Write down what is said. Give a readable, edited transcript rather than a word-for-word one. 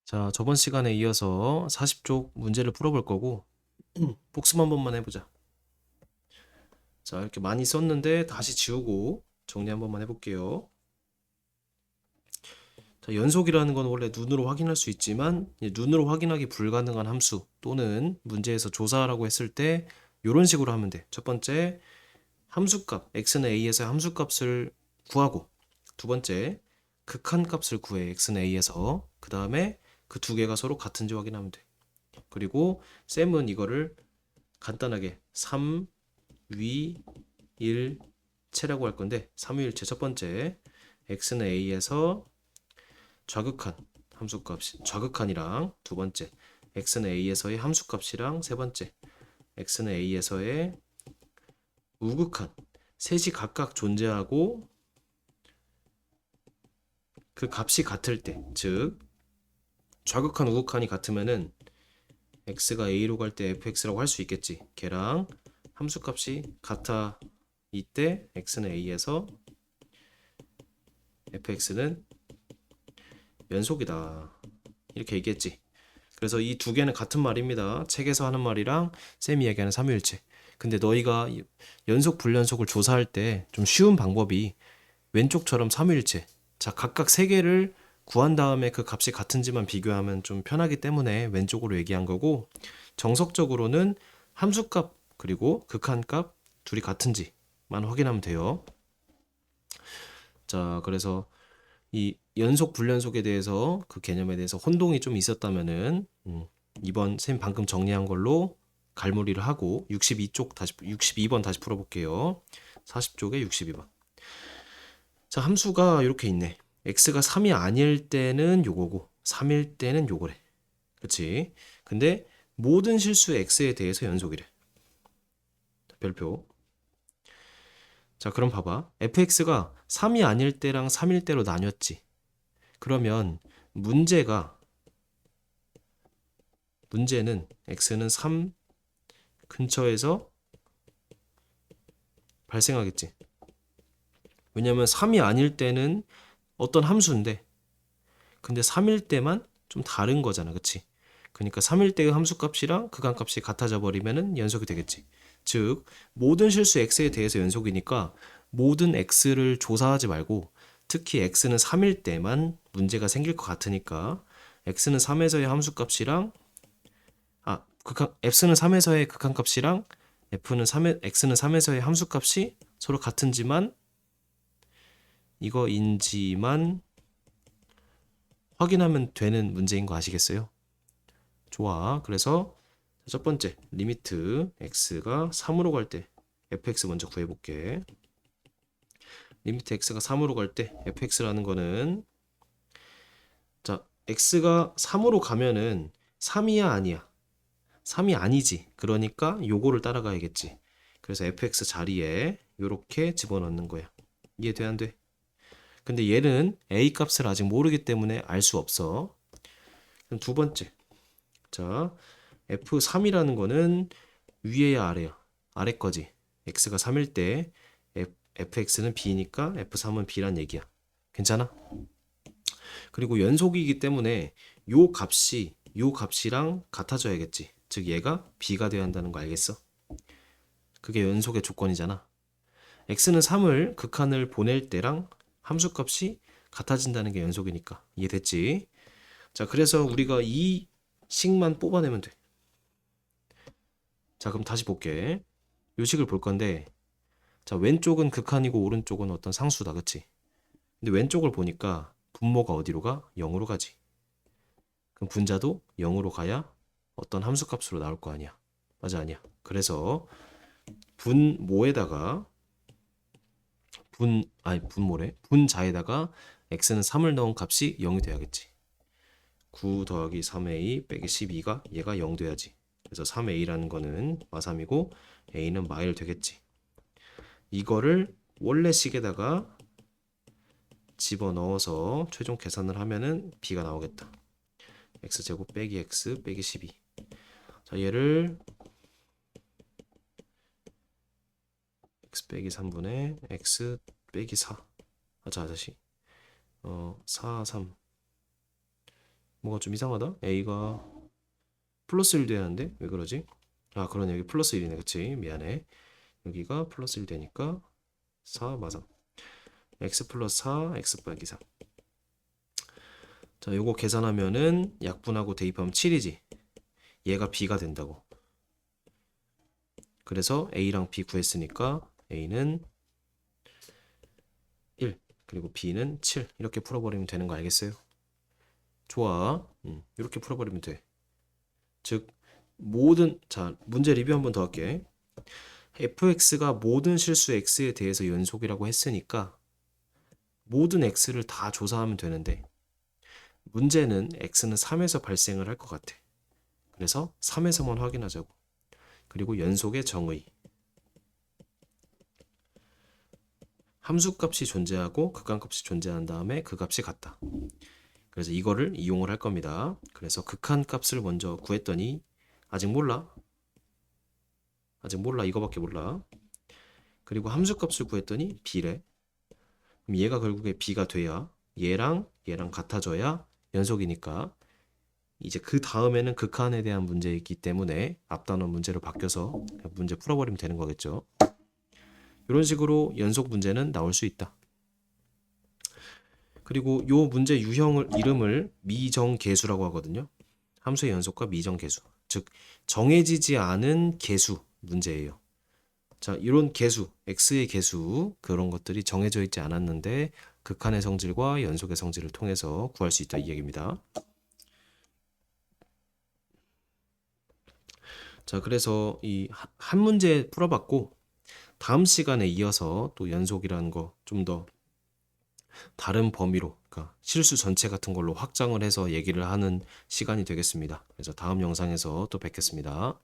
자, 저번 시간에 이어서 40쪽 문제를 풀어볼 거고, 복습 한 번만 해보자. 자, 이렇게 많이 썼는데 다시 지우고 정리 한 번만 해볼게요. 자, 연속이라는 건 원래 눈으로 확인할 수 있지만, 눈으로 확인하기 불가능한 함수 또는 문제에서 조사하라고 했을 때 이런 식으로 하면 돼. 첫 번째, 함수값, x는 a에서 함수값을 구하고, 두 번째, 극한값을 구해, x는 a에서. 그 다음에 그 두 개가 서로 같은지 확인하면 돼. 그리고 쌤은 이거를 간단하게 3, 위, 1, 체라고 할 건데 3위일체 첫 번째 x는 a에서 좌극한 함수값이 좌극한이랑 두 번째 x는 a에서의 함수값이랑 세 번째 x는 a에서의 우극한 셋이 각각 존재하고 그 값이 같을 때, 즉 좌극한 우극한이 같으면은 x가 a로 갈 때 fx라고 할 수 있겠지. 걔랑 함수값이 같아 이때 x는 a에서 fx는 연속이다. 이렇게 얘기했지. 그래서 이 두 개는 같은 말입니다. 책에서 하는 말이랑 쌤이 얘기하는 삼위일체. 근데 너희가 연속 불연속을 조사할 때 좀 쉬운 방법이 왼쪽처럼 삼위일체. 자, 각각 세 개를 구한 다음에 그 값이 같은지만 비교하면 좀 편하기 때문에 왼쪽으로 얘기한 거고, 정석적으로는 함수값 그리고 극한값 둘이 같은지만 확인하면 돼요. 자, 그래서 이 연속 불연속에 대해서 그 개념에 대해서 혼동이 좀 있었다면은 이번 쌤 방금 정리한 걸로 갈무리를 하고 62번 다시 풀어볼게요. 40쪽에 62번. 자, 함수가 이렇게 있네. x가 3이 아닐 때는 요거고 3일 때는 요거래. 그렇지? 근데 모든 실수 x에 대해서 연속이래. 별표. 자, 그럼 봐봐. fx가 3이 아닐 때랑 3일 때로 나뉘었지. 그러면 문제는 x는 3 근처에서 발생하겠지. 왜냐면 3이 아닐 때는 어떤 함수인데 근데 3일 때만 좀 다른 거잖아. 그치? 그러니까 3일 때의 함수값이랑 극한값이 같아져 버리면은 연속이 되겠지. 즉 모든 실수 x에 대해서 연속이니까 모든 x를 조사하지 말고 특히 x는 3일 때만 문제가 생길 것 같으니까 x는 3에서의 함수값이랑 f는 3에서의 극한값이랑 x는 3에서의 함수값이 서로 같은지만 이거인지만 확인하면 되는 문제인 거 아시겠어요? 좋아. 그래서 첫 번째 리미트 x가 3으로 갈 때 fx 먼저 구해볼게. 리미트 x가 3으로 갈 때 fx라는 거는 자 x가 3으로 가면은 3이야 아니야? 3이 아니지. 그러니까 요거를 따라가야겠지. 그래서 fx 자리에 요렇게 집어넣는 거야. 이해돼 안 돼? 근데 얘는 a 값을 아직 모르기 때문에 알 수 없어. 그럼 두 번째. 자, f3이라는 거는 위에야 아래야? 아래 거지. x가 3일 때 fx는 b니까 f3은 b란 얘기야. 괜찮아? 그리고 연속이기 때문에 요 값이랑 같아져야겠지. 즉 얘가 b가 돼야 한다는 거 알겠어? 그게 연속의 조건이잖아. x는 3을 극한을 보낼 때랑 함수값이 같아진다는 게 연속이니까. 이해됐지? 자, 그래서 우리가 이 식만 뽑아내면 돼. 자, 그럼 다시 볼게. 요 식을 볼 건데, 자, 왼쪽은 극한이고 오른쪽은 어떤 상수다. 그치? 근데 왼쪽을 보니까 분모가 어디로 가? 0으로 가지. 그럼 분자도 0으로 가야 어떤 함수값으로 나올 거 아니야. 맞아, 아니야. 그래서 분모에다가 분모래. 분자에다가 x는 3을 넣은 값이 0이 돼야겠지. 9 더하기 3a 빼기 12가 얘가 0 돼야지. 그래서 3a라는 거는 마3이고 a는 마1 되겠지. 이거를 원래 식에다가 집어넣어서 최종 계산을 하면은 b가 나오겠다. x제곱 빼기 x 빼기 12. 자, 얘를 x 빼기 3분의 x 빼기 4. 자, 다시 4, 3. 뭐가 좀 이상하다. a가 플러스 1 돼야 하는데 왜 그러지? 아, 그러네. 여기 플러스 1이네. 그치? 미안해. 여기가 플러스 1 되니까 4 맞아. x 플러스 4 x 빼기 3. 자, 요거 계산하면은 약분하고 대입하면 7이지. 얘가 b가 된다고. 그래서 a랑 b 구했으니까 a는 1 그리고 b는 7 이렇게 풀어버리면 되는 거 알겠어요? 좋아. 이렇게 풀어버리면 돼. 즉 자, 문제 리뷰 한번 더 할게. fx가 모든 실수 x에 대해서 연속이라고 했으니까 모든 x를 다 조사하면 되는데 문제는 x는 3에서 발생을 할 것 같아. 그래서 3에서만 확인하자고. 그리고 연속의 정의. 함수값이 존재하고 극한값이 존재한 다음에 그 값이 같다. 그래서 이거를 이용을 할 겁니다. 그래서 극한값을 먼저 구했더니 아직 몰라. 이거밖에 몰라. 그리고 함수값을 구했더니 b래. 그럼 얘가 결국에 b가 돼야 얘랑 같아져야 연속이니까 이제 그 다음에는 극한에 대한 문제이기 때문에 앞단원 문제로 바뀌어서 문제 풀어버리면 되는 거겠죠. 이런 식으로 연속 문제는 나올 수 있다. 그리고 요 문제 이름을 미정계수라고 하거든요. 함수의 연속과 미정계수. 즉 정해지지 않은 계수 문제예요. 자, 이런 계수, x의 계수 그런 것들이 정해져 있지 않았는데 극한의 성질과 연속의 성질을 통해서 구할 수 있다 이 얘기입니다. 자, 그래서 이 한 문제 풀어봤고 다음 시간에 이어서 또 연속이라는 거 좀 더 다른 범위로, 그러니까 실수 전체 같은 걸로 확장을 해서 얘기를 하는 시간이 되겠습니다. 그래서 다음 영상에서 또 뵙겠습니다.